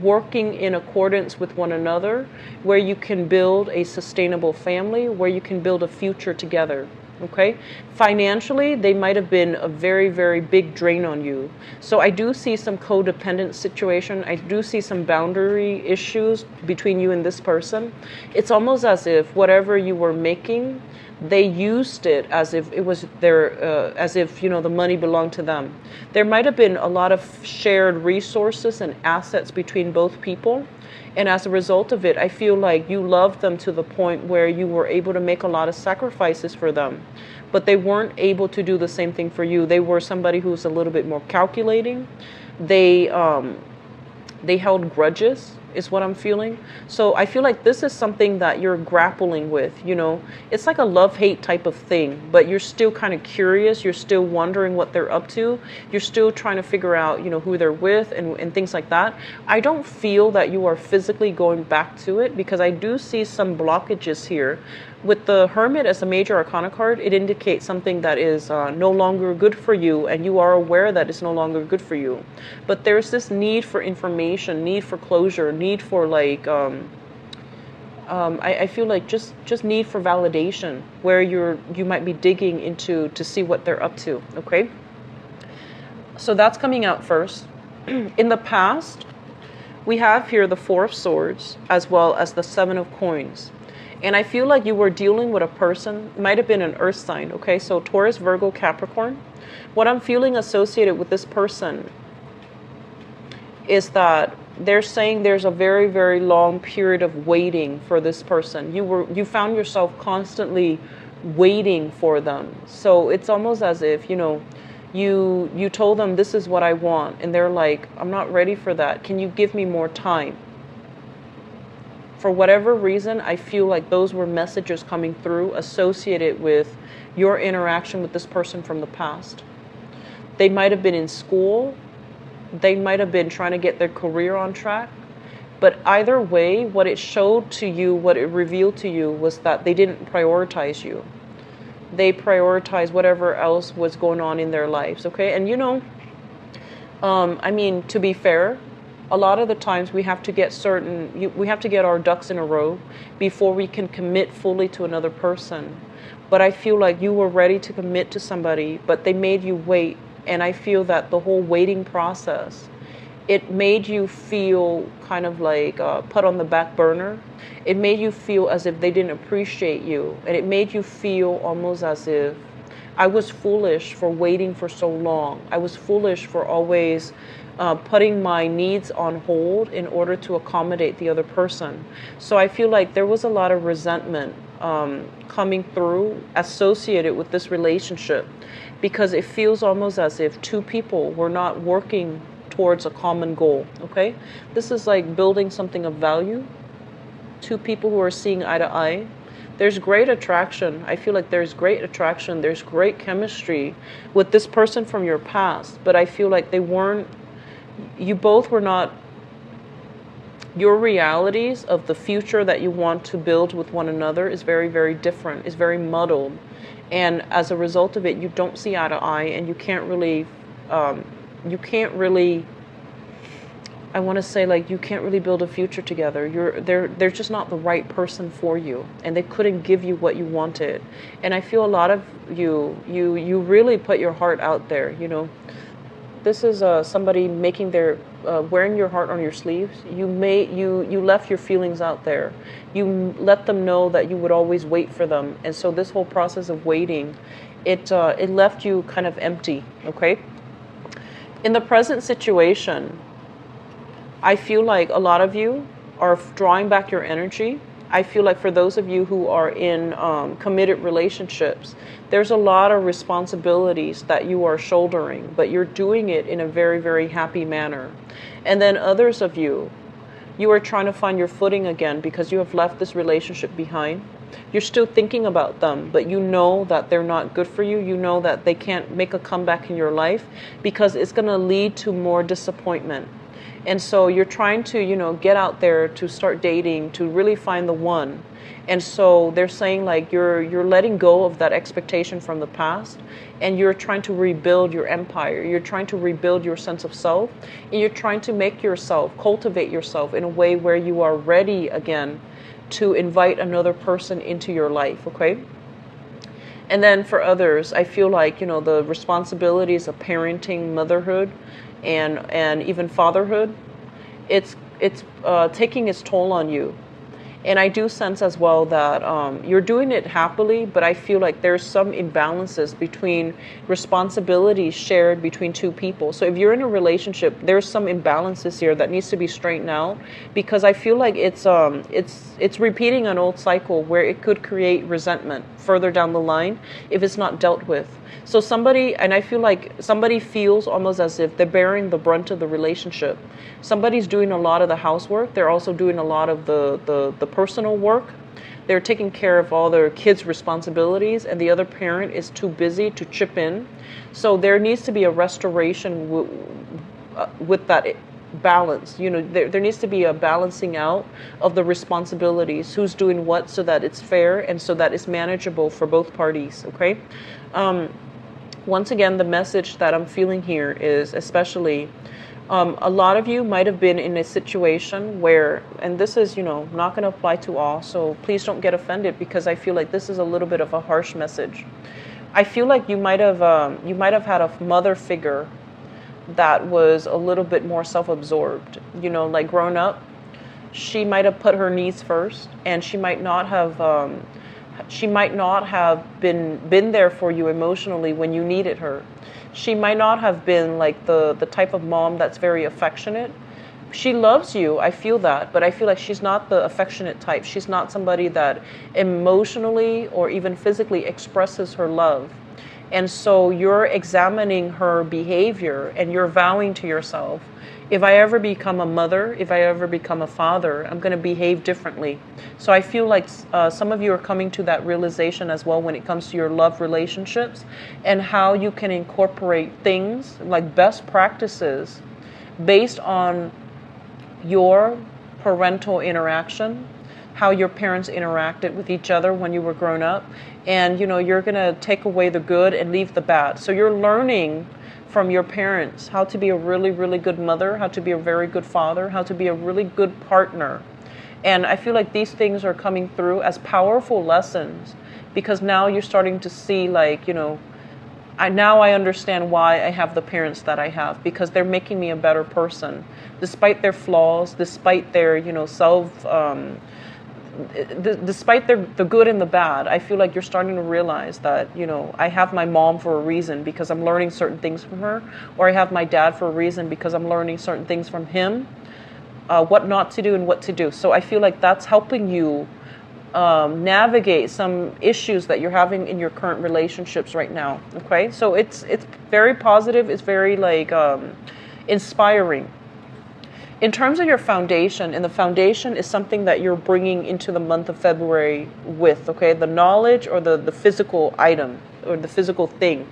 working in accordance with one another, where you can build a sustainable family, where you can build a future together. Okay, financially, they might have been a very, very big drain on you. So I do see some codependent situation. I do see some boundary issues between you and this person. It's almost as if whatever you were making, they used it as if it was as if, you know, the money belonged to them. There might have been a lot of shared resources and assets between both people. And as a result of it, I feel like you loved them to the point where you were able to make a lot of sacrifices for them. But they weren't able to do the same thing for you. They were somebody who was a little bit more calculating. They held grudges, is what I'm feeling. So I feel like this is something that you're grappling with, you know. It's like a love-hate type of thing, but you're still kind of curious. You're still wondering what they're up to. You're still trying to figure out, you know, who they're with and things like that. I don't feel that you are physically going back to it, because I do see some blockages here. With the Hermit as a major arcana card, it indicates something that is no longer good for you, and you are aware that it's no longer good for you. But there's this need for information, need for closure, need for like, I feel like just need for validation, where you might be digging into to see what they're up to. Okay, so that's coming out first. In the past, we have here the Four of Swords as well as the Seven of Coins. And I feel like you were dealing with a person, might have been an earth sign, okay? So Taurus, Virgo, Capricorn. What I'm feeling associated with this person is that they're saying there's a very, very long period of waiting for this person. You found yourself constantly waiting for them. So it's almost as if, you know, you told them this is what I want, and they're like, I'm not ready for that. Can you give me more time? For whatever reason, I feel like those were messages coming through associated with your interaction with this person from the past. They might have been in school. They might have been trying to get their career on track. But either way, what it showed to you, what it revealed to you, was that they didn't prioritize you. They prioritized whatever else was going on in their lives, okay? And you know, I mean, to be fair, a lot of the times we have to get we have to get our ducks in a row before we can commit fully to another person. But I feel like you were ready to commit to somebody, but they made you wait. And I feel that the whole waiting process, it made you feel kind of like put on the back burner. It made you feel as if they didn't appreciate you. And it made you feel almost as if I was foolish for waiting for so long. I was foolish for always putting my needs on hold in order to accommodate the other person. So I feel like there was a lot of resentment coming through associated with this relationship, because it feels almost as if two people were not working towards a common goal. Okay, this is like building something of value. Two people who are seeing eye to eye. There's great attraction. I feel like there's great attraction. There's great chemistry with this person from your past, but I feel like you both were not, your realities of the future that you want to build with one another is very, very different. It's very muddled. And as a result of it, you don't see eye to eye, and you can't really, I want to say, like, you can't really build a future together. They're just not the right person for you, and they couldn't give you what you wanted. And I feel a lot of you really put your heart out there, you know. This is somebody making their wearing your heart on your sleeves. You left your feelings out there. You let them know that you would always wait for them, and so this whole process of waiting, it left you kind of empty. Okay. In the present situation, I feel like a lot of you are drawing back your energy. I feel like for those of you who are in committed relationships, there's a lot of responsibilities that you are shouldering, but you're doing it in a very, very happy manner. And then others of you are trying to find your footing again because you have left this relationship behind. You're still thinking about them, but you know that they're not good for you. You know that they can't make a comeback in your life because it's going to lead to more disappointment. And so you're trying to, get out there to start dating, to really find the one. And so they're saying like you're letting go of that expectation from the past, and you're trying to rebuild your empire. You're trying to rebuild your sense of self, and you're trying to make yourself, cultivate yourself in a way where you are ready again to invite another person into your life, okay? And then for others, I feel like, the responsibilities of parenting, motherhood, and even fatherhood, it's taking its toll on you. And I do sense as well that you're doing it happily, but I feel like there's some imbalances between responsibilities shared between two people. So if you're in a relationship, there's some imbalances here that needs to be straightened out, because I feel like it's repeating an old cycle where it could create resentment further down the line if it's not dealt with. So I feel like somebody feels almost as if they're bearing the brunt of the relationship. Somebody's doing a lot of the housework. They're also doing a lot of the personal work. They're taking care of all their kids' responsibilities, and the other parent is too busy to chip in. So there needs to be a restoration with that balance. There needs to be a balancing out of the responsibilities, who's doing what, so that it's fair and so that it's manageable for both parties, okay? Once again, the message that I'm feeling here is especially a lot of you might have been in a situation where, and this is, not going to apply to all, so please don't get offended, because I feel like this is a little bit of a harsh message. I feel like you might have had a mother figure that was a little bit more self-absorbed. Like growing up, she might have put her needs first, and she might not have been there for you emotionally when you needed her. She might not have been like the type of mom that's very affectionate. She loves you, I feel that, but I feel like she's not the affectionate type. She's not somebody that emotionally or even physically expresses her love. And so you're examining her behavior, and you're vowing to yourself, if I ever become a mother, if I ever become a father, I'm going to behave differently. So I feel like some of you are coming to that realization as well when it comes to your love relationships, and how you can incorporate things like best practices based on your parental interaction, how your parents interacted with each other when you were growing up. And, you're going to take away the good and leave the bad. So you're learning from your parents how to be a really, really good mother, how to be a very good father, how to be a really good partner. And I feel like these things are coming through as powerful lessons, because now you're starting to see like, I understand why I have the parents that I have, because they're making me a better person, despite their flaws, despite their, despite the good and the bad. I feel like you're starting to realize that, I have my mom for a reason, because I'm learning certain things from her, or I have my dad for a reason, because I'm learning certain things from him, what not to do and what to do. So I feel like that's helping you navigate some issues that you're having in your current relationships right now. Okay, so it's very positive. It's very like inspiring. In terms of your foundation, and the foundation is something that you're bringing into the month of February with, okay, the knowledge or the physical item or the physical thing.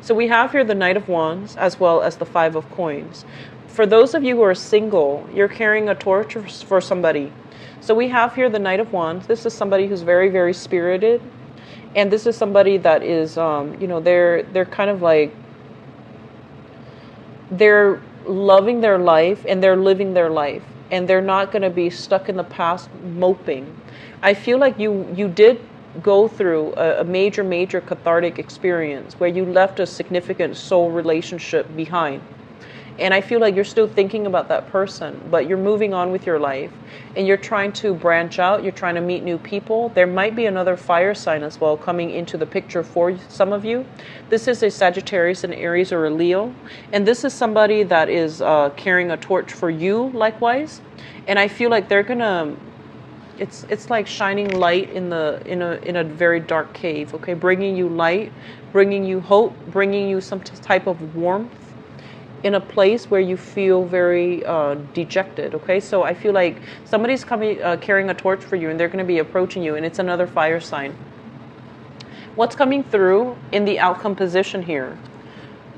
So we have here the Knight of Wands as well as the Five of Coins. For those of you who are single, you're carrying a torch for somebody. So we have here the Knight of Wands. This is somebody who's very, very spirited. And this is somebody that is, they're kind of like, they're loving their life and they're living their life. And they're not going to be stuck in the past moping. I feel like you did go through a major cathartic experience where you left a significant soul relationship behind. And I feel like you're still thinking about that person, but you're moving on with your life and you're trying to branch out. You're trying to meet new people. There might be another fire sign as well coming into the picture for some of you. This is a Sagittarius, an Aries, or a Leo. And this is somebody that is carrying a torch for you likewise. And I feel like they're going to, it's like shining light in a very dark cave, okay? Bringing you light, bringing you hope, bringing you some type of warmth. in a place where you feel very dejected. Okay, so I feel like somebody's coming, carrying a torch for you, and they're going to be approaching you, and it's another fire sign. What's coming through in the outcome position here?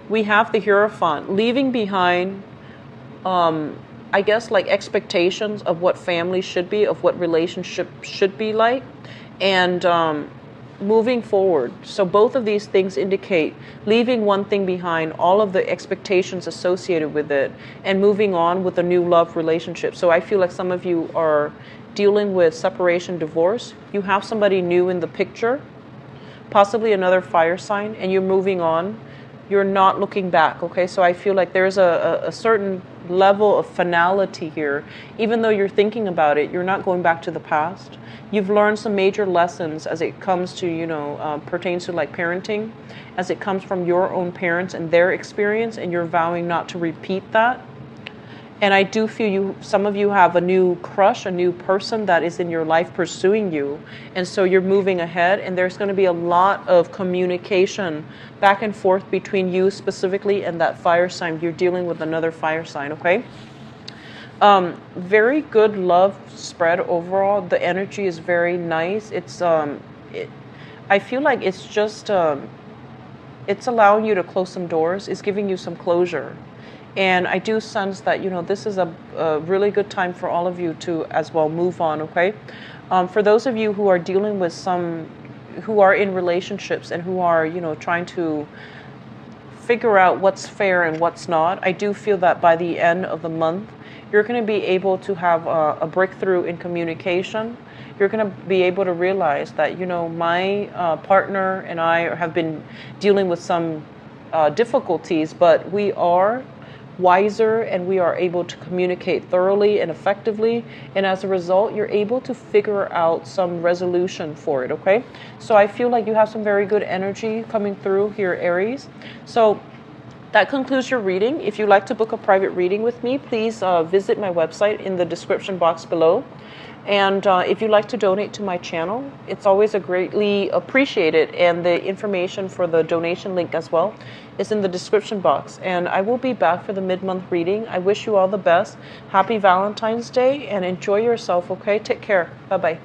We have the Hierophant, leaving behind, I guess, like expectations of what family should be, of what relationship should be like, and moving forward. So both of these things indicate leaving one thing behind, all of the expectations associated with it, and moving on with a new love relationship. So I feel like some of you are dealing with separation, divorce. You have somebody new in the picture, possibly another fire sign, and you're moving on. You're not looking back, okay? So I feel like there's a certain level of finality here. Even though you're thinking about it, you're not going back to the past. You've learned some major lessons as it comes to, pertains to like parenting, as it comes from your own parents and their experience, and you're vowing not to repeat that. And I do feel some of you have a new crush, a new person that is in your life pursuing you. And so you're moving ahead, and there's going to be a lot of communication back and forth between you specifically and that fire sign. You're dealing with another fire sign, okay? Very good love spread overall. The energy is very nice. It's, I feel like it's just, it's allowing you to close some doors. It's giving you some closure. And I do sense that, this is a really good time for all of you to as well move on, okay? For those of you who are dealing with who are in relationships and who are, trying to figure out what's fair and what's not, I do feel that by the end of the month, you're going to be able to have a breakthrough in communication. You're going to be able to realize that, my partner and I have been dealing with some difficulties, but we are wiser and we are able to communicate thoroughly and effectively, and as a result you're able to figure out some resolution for it, okay? So I feel like you have some very good energy coming through here, Aries. So that concludes your reading. If you'd like to book a private reading with me, please visit my website in the description box below. And if you'd like to donate to my channel, it's always greatly appreciated. And the information for the donation link as well is in the description box. And I will be back for the mid-month reading. I wish you all the best. Happy Valentine's Day and enjoy yourself, okay? Take care. Bye-bye.